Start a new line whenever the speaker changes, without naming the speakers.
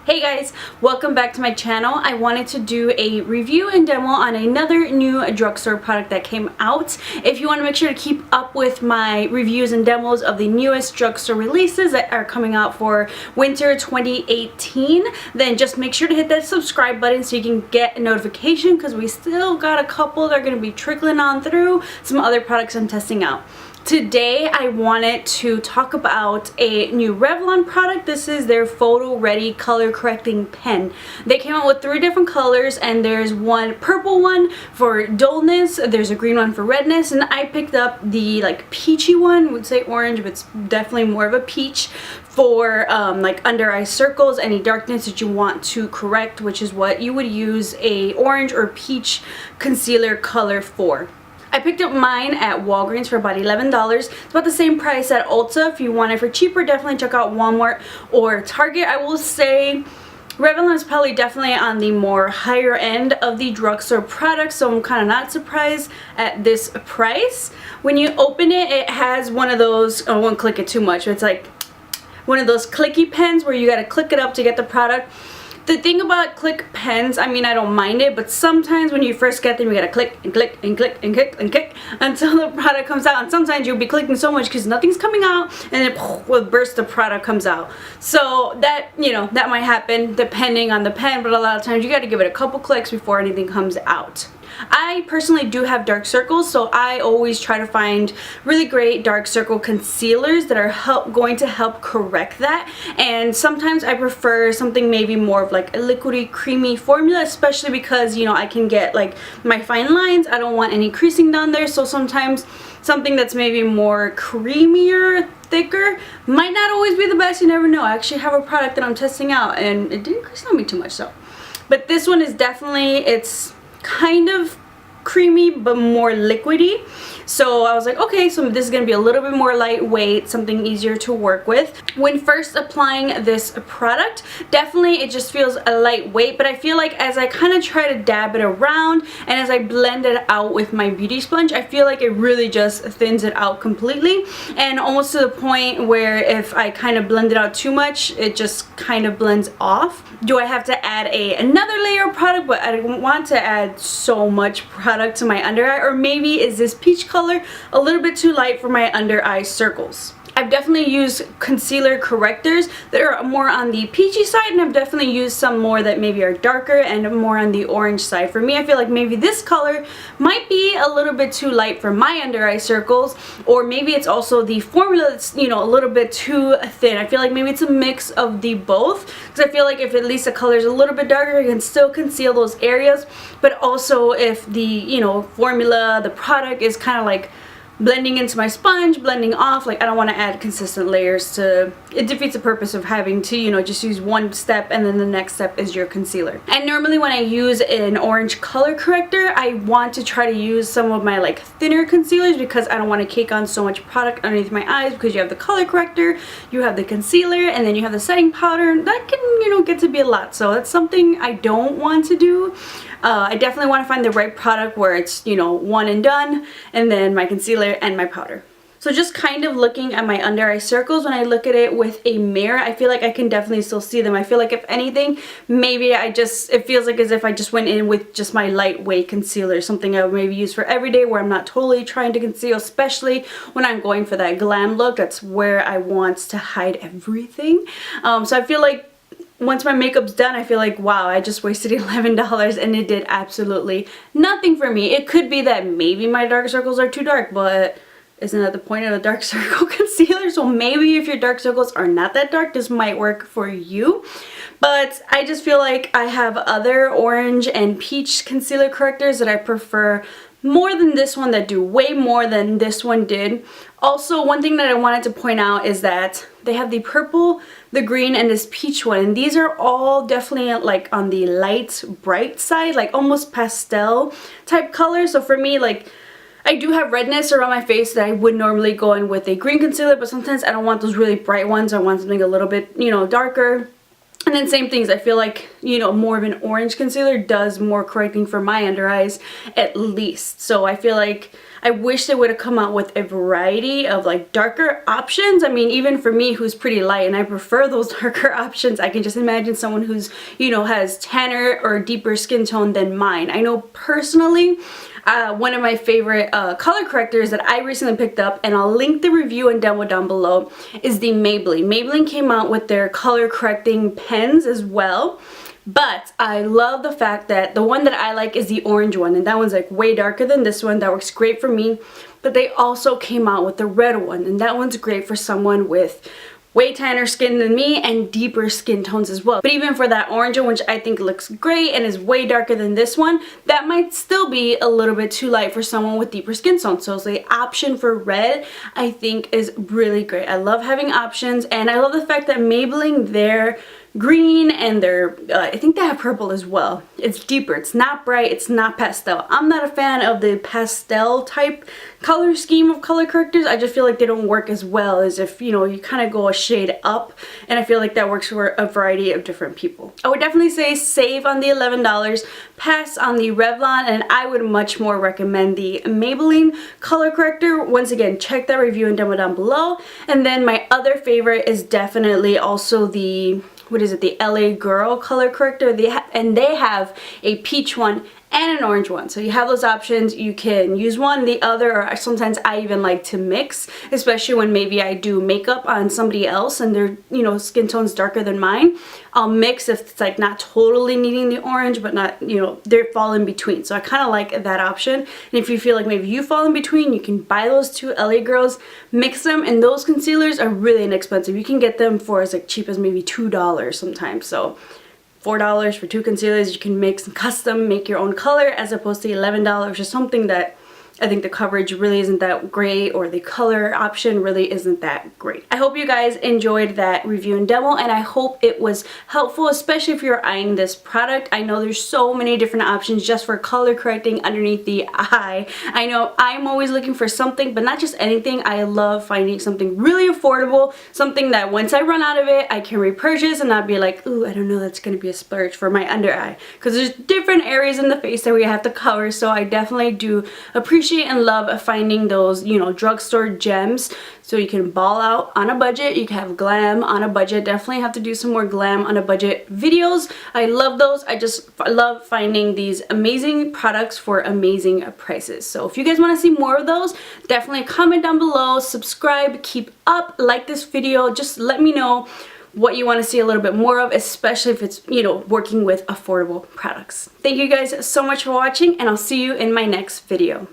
Hey guys, welcome back to my channel. I wanted to do a review and demo on another new drugstore product that came out. If you want to make sure to keep up with my reviews and demos of the newest drugstore releases that are coming out for winter 2018, then just make sure to hit that subscribe button so you can get a notification, because we still got a couple that are going to be trickling on through some other products I'm testing out. Today I wanted to talk about a new Revlon product. This is their photo ready color correcting pen. They came out with 3 different colors, and there's one purple one for dullness, there's a green one for redness, and I picked up the like peachy one. I would say orange, but it's definitely more of a peach for like under eye circles, any darkness that you want to correct, which is what you would use a orange or peach concealer color for. I picked up mine at Walgreens for about $11. It's about the same price at Ulta. If you want it for cheaper, definitely check out Walmart or Target. I will say Revlon is probably definitely on the more higher end of the drugstore products, so I'm kind of not surprised at this price. When you open it, it has one of those, I won't click it too much, but it's like one of those clicky pens where you gotta click it up to get the product. The thing about click pens, I mean, I don't mind it, but sometimes when you first get them, you gotta click and click and click and click and click until the product comes out. And sometimes you'll be clicking so much because nothing's coming out, and then with a burst of product comes out. So that, you know, that might happen depending on the pen, but a lot of times you gotta give it a couple clicks before anything comes out. I personally do have dark circles, so I always try to find really great dark circle concealers that are going to help correct that. And sometimes I prefer something maybe more of like a liquidy creamy formula, especially because, you know, I can get like my fine lines. I don't want any creasing down there, so sometimes something that's maybe more creamier, thicker might not always be the best. You never know. I actually have a product that I'm testing out and it didn't crease on me too much, so. But this one is definitely, it's kind of creamy but more liquidy, so I was like, okay, so this is gonna be a little bit more lightweight, something easier to work with. When first applying this product, definitely it just feels a lightweight, but I feel like as I kind of try to dab it around and as I blend it out with my beauty sponge, I feel like it really just thins it out completely, and almost to the point where if I kind of blend it out too much, it just kind of blends off. Do I have to add another layer of product? But I don't want to add so much product to my under eye. Or maybe is this peach color a little bit too light for my under eye circles? I've definitely used concealer correctors that are more on the peachy side, and I've definitely used some more that maybe are darker and more on the orange side. For me, I feel like maybe this color might be a little bit too light for my under eye circles, or maybe it's also the formula that's, you know, a little bit too thin. I feel like maybe it's a mix of the both, because I feel like if at least the color is a little bit darker, you can still conceal those areas, but also if the, you know, formula, the product is kind of like blending into my sponge, blending off, like I don't want to add consistent layers to, it defeats the purpose of having to, you know, just use one step and then the next step is your concealer. And normally when I use an orange color corrector, I want to try to use some of my like thinner concealers, because I don't want to cake on so much product underneath my eyes, because you have the color corrector, you have the concealer, and then you have the setting powder. That can, you know, get to be a lot, so that's something I don't want to do. I definitely want to find the right product where it's, you know, one and done, and then my concealer and my powder. So just kind of looking at my under eye circles, when I look at it with a mirror, I feel like I can definitely still see them. I feel like if anything, maybe it feels like as if I just went in with just my lightweight concealer, something I would maybe use for everyday where I'm not totally trying to conceal, especially when I'm going for that glam look. That's where I want to hide everything. So I feel like once my makeup's done, I feel like, wow, I just wasted $11 and it did absolutely nothing for me. It could be that maybe my dark circles are too dark, but isn't that the point of a dark circle concealer? So maybe if your dark circles are not that dark, this might work for you. But I just feel like I have other orange and peach concealer correctors that I prefer more than this one, that do way more than this one did. Also, one thing that I wanted to point out is that they have the purple, the green, and this peach one, and these are all definitely like on the light bright side, like almost pastel type colors. So for me, like, I do have redness around my face that I would normally go in with a green concealer, but sometimes I don't want those really bright ones. I want something a little bit, you know, darker. And then same things, I feel like, you know, more of an orange concealer does more correcting for my under eyes at least. So I feel like I wish they would have come out with a variety of like darker options. I mean, even for me who's pretty light and I prefer those darker options, I can just imagine someone who's, you know, has tanner or deeper skin tone than mine. I know personally, one of my favorite color correctors that I recently picked up, and I'll link the review and demo down below, is the Maybelline. Maybelline came out with their color correcting pens as well. But I love the fact that the one that I like is the orange one, and that one's like way darker than this one. That works great for me. But they also came out with the red one, and that one's great for someone with way tanner skin than me and deeper skin tones as well. But even for that orange one, which I think looks great and is way darker than this one, that might still be a little bit too light for someone with deeper skin tones. So the option for red, I think, is really great. I love having options, and I love the fact that Maybelline, their green and their I think they have purple as well. It's deeper, it's not bright, it's not pastel. I'm not a fan of the pastel type color scheme of color correctors. I just feel like they don't work as well as if, you know, you kind of go a shade up, and I feel like that works for a variety of different people. I would definitely say save on the $11, pass on the Revlon, and I would much more recommend the Maybelline color corrector. Once again, check that review and demo down below. And then my other favorite is definitely also the, what is it, the LA Girl color corrector. And they have a peach one and an orange one. So you have those options. You can use one, the other, or sometimes I even like to mix, especially when maybe I do makeup on somebody else and their, you know, skin tone's darker than mine. I'll mix if it's like not totally needing the orange, but not, you know, they fall in between. So I kind of like that option. And if you feel like maybe you fall in between, you can buy those two LA Girls, mix them, and those concealers are really inexpensive. You can get them for as like cheap as maybe $2 sometimes. So $4 for two concealers. You can make some custom, make your own color, as opposed to $11 or something that I think the coverage really isn't that great, or the color option really isn't that great. I hope you guys enjoyed that review and demo, and I hope it was helpful, especially if you're eyeing this product. I know there's so many different options just for color correcting underneath the eye. I know I'm always looking for something, but not just anything. I love finding something really affordable, something that once I run out of it, I can repurchase and not be like, ooh, I don't know, that's gonna be a splurge for my under eye. Because there's different areas in the face that we have to cover, so I definitely do appreciate and love finding those, you know, drugstore gems. So you can ball out on a budget, you can have glam on a budget. Definitely have to do some more glam on a budget videos. I love those. I just love finding these amazing products for amazing prices. So if you guys want to see more of those, definitely comment down below, subscribe, keep up, like this video. Just let me know what you want to see a little bit more of, especially if it's, you know, working with affordable products. Thank you guys so much for watching, and I'll see you in my next video.